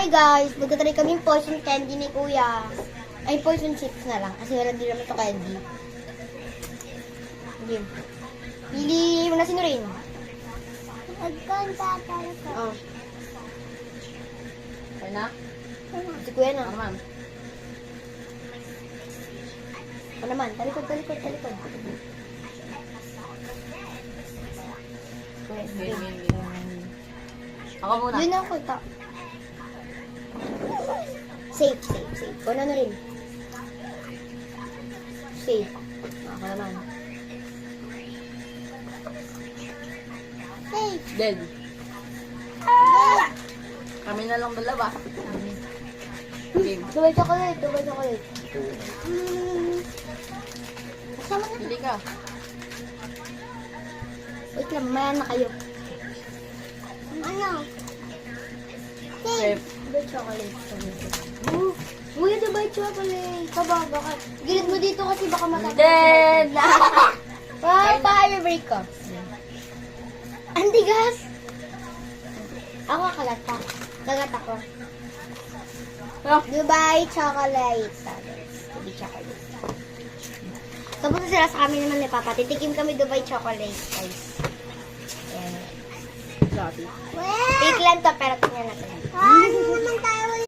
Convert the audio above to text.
Hi guys, magtatry kami yung poison candy ni Kuya. Ay, poison chips na lang. Kasi wala din naman ito candy. Game. Pili mo na si Noreen. Oh. Okay na? Si Kuya na. Ano naman? Ano naman? Talikod. Game. Ako muna. Yun ako ito. Safe. Ikaw na rin. Safe. Ako naman. Safe. Dead. Kami na lang dalawa. Game. Dubai chocolate. Kasama na. Pili ka. Wait lang, mamaya na kayo. Ano? Safe. Dubai chocolate. Uy, Dubai chocolate. Kababa ka. Gilid mo dito kasi baka matapos. Dead! Fire break ko. Andigas! Ako kalata. Kagat ako. Dubai chocolate. Dubai chocolate. Tapos sila sa kami naman ni Papa. Titikim kami Dubai chocolate, guys. Ayan. Sorry. Fake lang to, pero tingnan natin. Ano naman tayo